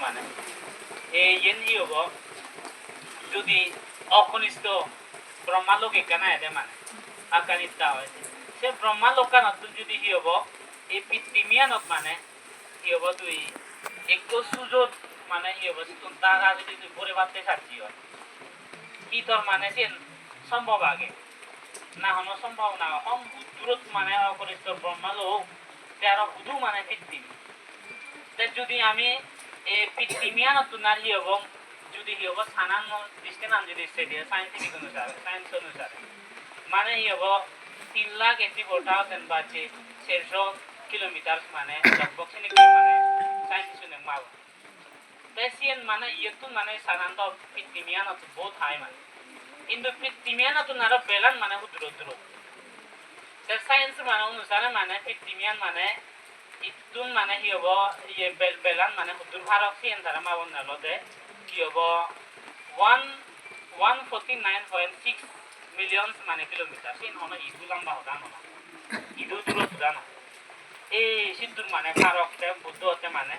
মানে এই ই হব যদি অকনিষ্ঠ ব্রহ্মালোক এখানে এদে মানে আকারিতা হয় সে ব্রহ্মালোকানত যদি হি হব এই পৃথিবীয়ানত মানে হি হব তুই একটু সুযোগ মানে হি হব তারা যদি তুই ভরে বাড়তে সাজি হয় কি তোর মানে সে সম্ভব আগে না হনো সম্ভব না হম দূরত মানে অকনিষ্ঠ ব্রহ্মালোক তেরো শুধু মানে পৃথিবী যদি আমি এই পৃথিবীয়ানত না হি হব যদি হি হব সানান দৃষ্টিনাম যদি সেটি সাইন্টিফিক অনুসারে সায়েন্স অনুসারে মানে হি হব 3,84,000 বাজে 600 কিলোমিটার মানে লগভগ মানে সাইন্টিফিক মাল পেসিয়েন মানে ইয়তুন মানে সাধারণত পৃথিবীয়ানত বহুত হাই মানে কিন্তু পৃথিবীয়ানত নারো বেলান মানে দূর দূর সায়েন্স মানে অনুসারে মানে পৃথিবীয়ান মানে ইতুন মানে হি হব ইয়ে বেলান মানে দূর ভারত সিয়েন তারা মাবন নালতে কি হব 149.6 মিলিয়নস মানে কিলোমিটার সিন হনো ইদু লম্বা হতা না ইদু দূর জানো এই সিদ্ধুর মানে ভারতে বুদ্ধ হতে মানে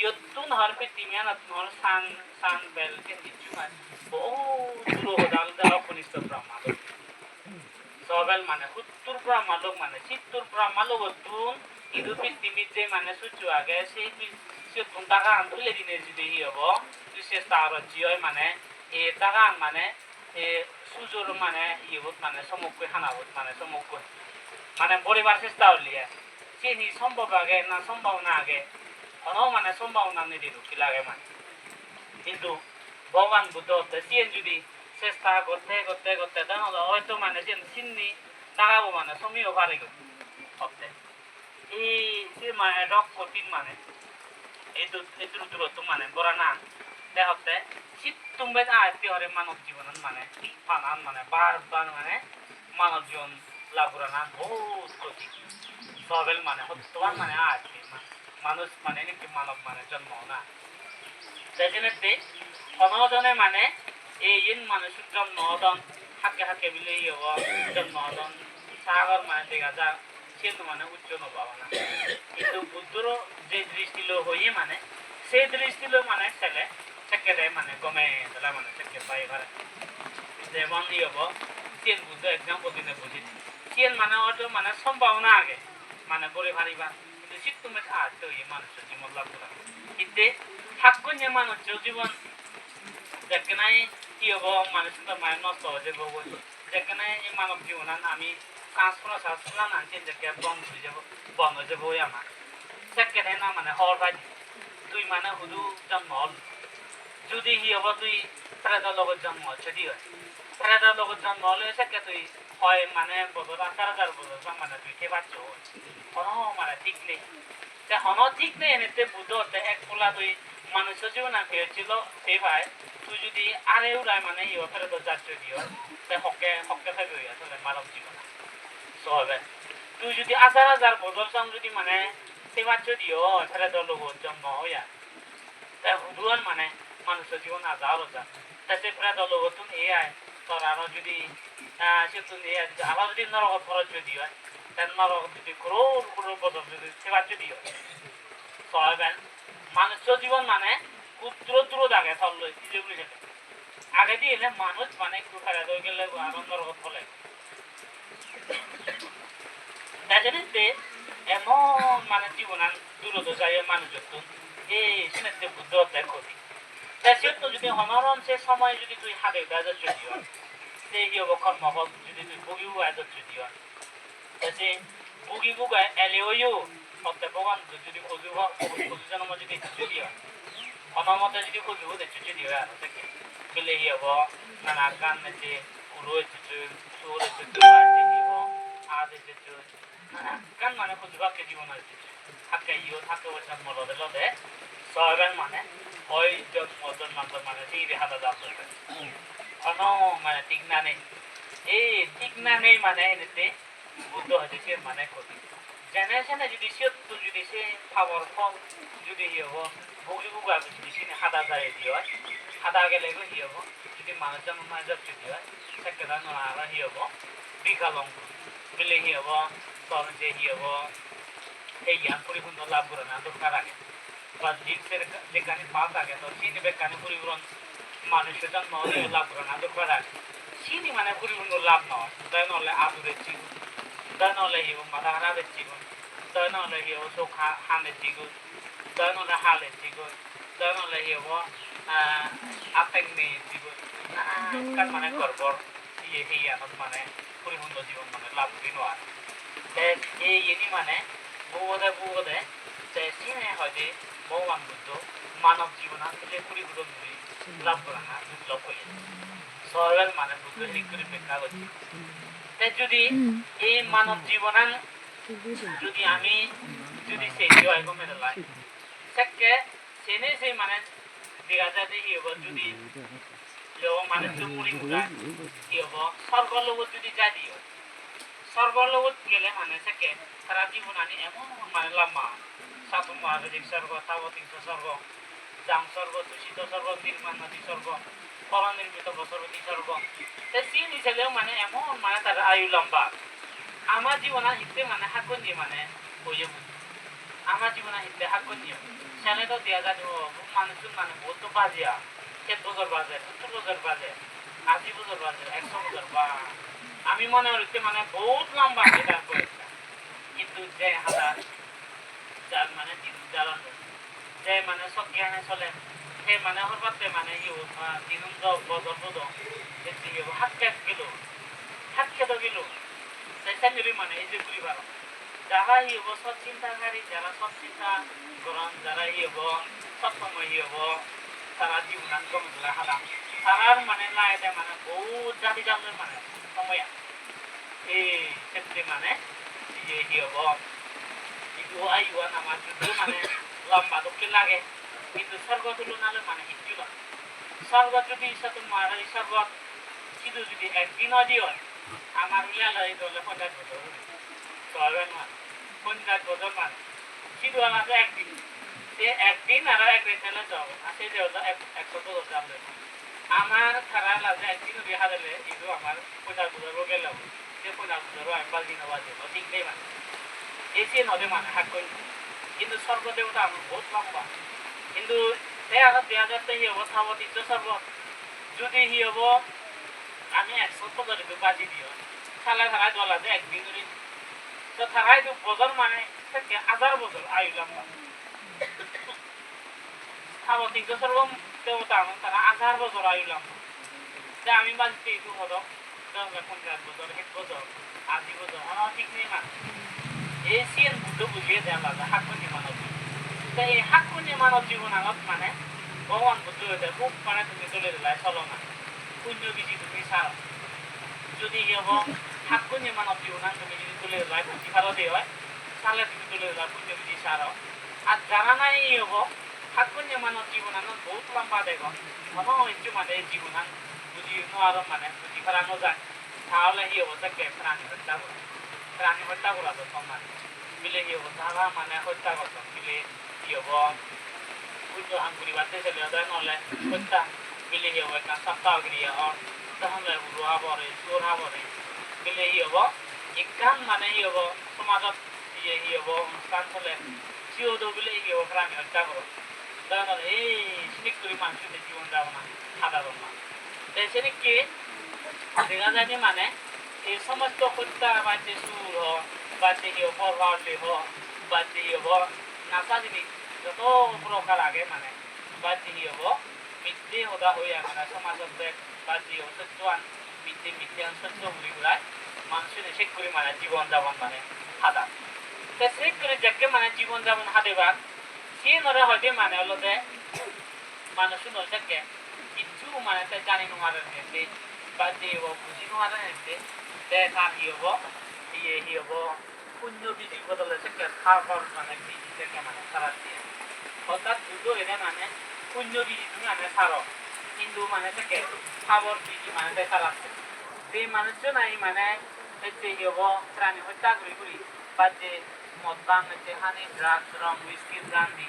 ইয়তুন হর পৃথিবীয়ান হর সান সান বেল কে দিচ্ছু মানে বহুত দূর হদাল দাও কনিষ্ঠ ব্রহ্মালোক সবেল মানে উত্তর ব্রহ্মালোক মানে সিদ্ধুর ব্রহ্মালোক তুন ইদু পৃথিবীর যে মানে সূর্য আগে সেই সে তুন টাকা আন্দোলে দিনের যদি ই হব বিশেষ তার জিয় মানে এ টাকা মানে এ সূর্যর মানে ইহুত মানে সমুখে হানাবত মানে সমুখে মানে পরিবার চেষ্টা হলিয়া চিনি সম্ভব আগে না সম্ভাবনা আগে কোনো মানে সম্ভাবনা নিদি ঢুকি লাগে মানে কিন্তু ভগবান বুদ্ধ হতে চিন যদি চেষ্টা করতে করতে করতে তাহলে হয়তো মানে চিন চিনি টাকাবো মানে সমিও পারে হতে এই যে মানে রক কঠিন মানে এই দূরত্ব মানে বড় না দেখতে শীত তুমি আয়ত্তি হরে মানব জীবন মানে পানান মানে বার মানে মানব জীবন লাগুরানা বহুত কঠিন সবেল মানে হত্যবান মানে আয়ত্তি মানুষ মানে নাকি মানব মানে জন্ম না সেজন্যতে অনজনে মানে এই মানুষের জন্ম দন হাকে হাকে বিলে হব জন্ম দন সাগর মানে দেখা যা সে তো মানে উচ্চ নবাবা না কিন্তু বুদ্ধর যে দৃষ্টি লো হয়ে মানে সেই দৃষ্টি লো মানে ছেলে সেকেন্ডে মানে গমে দিলা মানে সেকেন্ড পাই পারে যেমন ই হব চেন বুদ্ধ এক্সাম্পল দিনে বুঝি চেন মানে হয়তো মানে সম্ভাবনা আগে মানে বলে ভারিবা কিন্তু শীত তুমি আসতে হই মানুষের জীবন লাভ করা কিন্তু থাকুন যে মানুষের জীবন দেখে নাই কি হব মানুষের মানে নষ্ট হয়ে যাবো দেখে নাই মানব জীবন আমি কাজ করা শাস্ত্রা নানছে দেখে বন্ধ হয়ে যাব বন্ধ হয়ে যাবো আমার সেকেন্ডে না মানে হর বাই তুই মানে শুধু জন্ম হল যদি হি হব তুই ফেরাদার লগত জন্ম হচ্ছে দি হয় ফেরাদার লগত জন্ম হলে সেকে তুই হয় মানে বছর 18,000 বছর মানে তুই খেয়ে পাচ্ছ হনো মানে ঠিক নেই সে হনো ঠিক নেই এনেতে বুদ্ধ হতে এক পোলা তুই মানুষের জীবন পেয়েছিল সেই ভাই তুই যদি আরে উড়ায় মানে ই ফেরাদার যাচ্ছ দিও সে হকে হকে থাকবে আসলে মানব জীবন সহবে তুই যদি 18,000 বছর সঙ্গ যদি মানে সেই বাচ্চ দিও ফেরাদার লগত জন্ম হইয়া তাই হুদুয়ান মানে মানুষের জীবন আজার যা তাই ফেরাদার লগত তুমি এ আয় তোর আরো যদি সে তুমি আরো যদি নরক খরচ যদি হয় তাই নরক যদি ক্রোড় ক্রোড় বছর যদি সেবা যদি হয় সহবেন মানুষের জীবন মানে খুব দ্রুত দ্রুত আগে চললো যেগুলি সেটা আগে দিয়ে এলে মানুষ মানে একটু ফেরা হয়ে গেলে আরো নরক ফলে তাই জানিস এমন মানে জীবনান দূরত যায় মানুষের তো এই শুনেতে বুদ্ধ অধ্যায় ক্ষতি তাই সে তো যদি হনরণ সে সময় যদি তুই হাতে গাজর যদি হয় সেই কি হবো কর্ম যদি তুই ভুগি গাজর যদি হয় তাই ভুগি ভুগায় এলেও সত্যি ভগবান যদি খোঁজু খোঁজু জন্ম যদি যদি হয় অনমতে যদি খোঁজু দেখছো যদি হয় আর থেকে পেলে ই হব নানা গান নেছে উড়ো এসেছে চোর এসেছে আজ এসেছে গান মানে খুঁজবাকে জীবন হয়েছে থাকে ইও থাকে ওই জন্ম লদে লদে সহবেন মানে ওই জন্মান্তর মানে সেই হাতা যাচ্ছে কোনো মানে ঠিক না নেই এই ঠিক না নেই মানে এনেতে বুদ্ধ হয়েছে সে মানে ক্ষতি জেনারেশনে যদি সে যদি সে খাবার ফল যদি ই হব ভুগলি ভুগা যদি সে হাতা যায় দি হয় হাতা গেলে ই হব যদি মানুষ জন্ম মানে যাচ্ছে দি হয় সেকেন্ড আর ই হব বিকালঙ্ক পেলে ই হব তখন যে ই হব এই জ্ঞান পরিপূর্ণ লাভ করে না দরকার আগে বা জিন্সের যেখানে পা থাকে তো চিনি বেকানে পরিপূরণ মানুষের জন্ম লাভ করে না দুঃখ রাখ চিনি মানে পরিপূর্ণ লাভ নয় তাই নহলে আদুরের চিগুন তাই নহলে হিব মাথা হারাবের চিগুন তাই নহলে হিব চোখ হানের চিগুন তাই নহলে হালের চিগুন তাই নহলে হিব আতেংনি চিগুন কার মানে গর্বর ইয়ে হিয়ানত মানে পরিপূর্ণ জীবন মানে লাভ দিন আর এই ইনি মানে বুবদে চিনে হয় যে ভগবান বুদ্ধ মানব জীবন আসলে পরিপূরণ লাভ করে না দুর্লভ হয়ে সরল মানে বুদ্ধ হিক করে ব্যাখ্যা করছি তাই যদি এই মানব জীবনান যদি আমি যদি সেই হয় মেরে লাই সেকে সেনে সেই মানে দেখা যায় যে কি হবো যদি মানে মুড়ি মুড়া কি হবো স্বর্গর লগত যদি যাই দিও স্বর্গর লগত গেলে মানে সেকে সারা জীবন আনি এমন মানে লম্বা সাতম মহাজাগতিক স্বর্গ তাবতিংস স্বর্গ জাম স্বর্গ দূষিত স্বর্গ নির্মাণ নদী স্বর্গ পরনির্মিত বসরতী স্বর্গ সেই হিসেবেও মানে এমন মানে তার আয়ু লম্বা আমার জীবন হিতে মানে হাকনি মানে হয়ে আমার জীবন হিতে হাকনি সেনে তো দেয়া যায় মানুষজন মানে বহুত বাজিয়া 1 বছর বাজে 70 বছর বাজে 80 বছর বাজে 100 বছর বা আমি মনে হইতে মানে বহুত লম্বা এটা বয়সটা কিন্তু যে হাজার যার মানে দিন জ্বালানো যে মানে সব জ্ঞানে চলে সে মানে হরবাতে মানে দিন বদল বদল হাত খেতে গেল সেখানে মানে এই যে পরিবার যারা হব সৎ চিন্তাকারী যারা সৎ চিন্তা করেন যারা হব সৎ সময় হব তারা জীবনান কমে হারাম তারার মানে লাইতে মানে বহুত জাতি জানলে মানে সময় এই ক্ষেত্রে মানে ইয়ে হব আইওয়ান আমার যুদ্ধ মানে লম্বা দক্ষিণ লাগে কিন্তু স্বর্গ তুলনালে মানে হিচ্ছু না স্বর্গ যদি সাথে মারা স্বর্গ শুধু যদি একদিন দিও আমার উলিয়ালয় দলে 50 বছর চলবেন মানে 50 বছর মানে শুধু আমাকে একদিন সে একদিন আর এক রেখে যাব আছে যে 100 বছর যাবে আমার খারাপ লাগে একদিন দেখা দিলে কিন্তু আমার 50 বছর গেল সে 50 বছর আমি বালদি নেওয়া যাবো ঠিক নেই মানে এসে নদে মানে হাক করি কিন্তু স্বর্গ দেবতা আমার বহুত লম্বা কিন্তু সে আর দেখা যাচ্ছে হি হব থাবতীর্থ স্বর্গ যদি হি হব আমি 100 বছর বাজি দিও খালা খালায় দলা যে একদিন ধরে তো থাকাই তো বছর মানে থেকে 1000 বছর আয়ু লম্বা থাবতীর্থ স্বর্গ দেবতা আমার তারা 1000 বছর আয়ু লম্বা যে আমি বাজিতে একটু হলো 50 বছর 1 বছর 80 বছর আমার ঠিক নেই মানে এই সিন বুদ্ধ বুঝিয়ে দেওয়া লাগে হাক্কুনি মানব তাই এই হাক্কুনি মানব জীবন আগত মানে ভগবান বুদ্ধ হইতে খুব মানে তুমি চলে দিলা চলো না পুণ্য বিজি তুমি সার যদি হব হাক্কুনি মানব জীবন তুমি যদি চলে দিলা বুদ্ধি ভালো দিয়ে হয় তাহলে তুমি চলে দিলা পুণ্য বিজি সার আর যারা নাই হব হাক্কুনি মানব জীবন আগত বহুত লম্বা দেখো মনে হচ্ছে মানে এই জীবন বুঝি নোয়ার মানে বুঝি ফেরানো যায় তাহলে ই অবস্থাকে প্রাণী হত্যা করে প্রাণী হত্যা করা তো সমান মিলে ই অবস্থা মানে হত্যা করতো মিলে ই হব পুণ্য হাম পরিবারতে চলে যায় নহলে হত্যা মিলে ই হব একটা সপ্তাহ গিয়ে তাহলে রোহা পরে চোর পরে মিলে ই হব একখান মানে ই হব সমাজত ই হব অনুষ্ঠান চলে সিওদ বিলে ই হব প্রাণী হত্যা করো তাহলে এই সিনিক করে মানুষের জীবন যাবো না সাধারণ না সেখানে কি দেখা যায় যে মানে এই সমস্ত হত্যা বা যে সুর হোক বা যে হরলি হোক বা যে নাচা জিনিস যত প্রকার আগে মানে বা যে মিথ্যে হদা হইয়া মানে সমাজত বা যে সত্যবান মিথ্যে সত্য ঘুরি ঘুরায় মানুষের শেষ করে মানে জীবন যাপন মানে হাদা শেষ করে যাকে মানে জীবন যাপন হাদেবার সে নরে হয়তো মানে হলো যে মানুষ নলটাকে কিছু মানে জানি নোয়ার নেতে বা যে বুঝি নোয়ার নেতে দেখা হি হব ইয়ে হি হব পুণ্য বিধি বদলে থেকে খাবার মানে বিধি থেকে মানে সারা দিয়ে অর্থাৎ দুটো এনে মানে পুণ্য বিধি তুমি মানে সারো কিন্তু মানে থেকে খাবার বিধি মানে দেখা রাখছে সেই মানুষজন নাই মানে হচ্ছে হি হব প্রাণী হত্যা করি করি বা যে মদ পান হচ্ছে হানি ড্রাগস রং উইস্কি ব্রান্ডি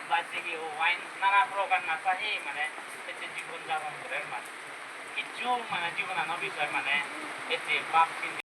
বা যে হি ওয়াইন নানা প্রকার নাচা এই মানে হচ্ছে জীবন যাপন করে মানে কিছু মানে জীবনানো বিষয় মানে এতে বাপ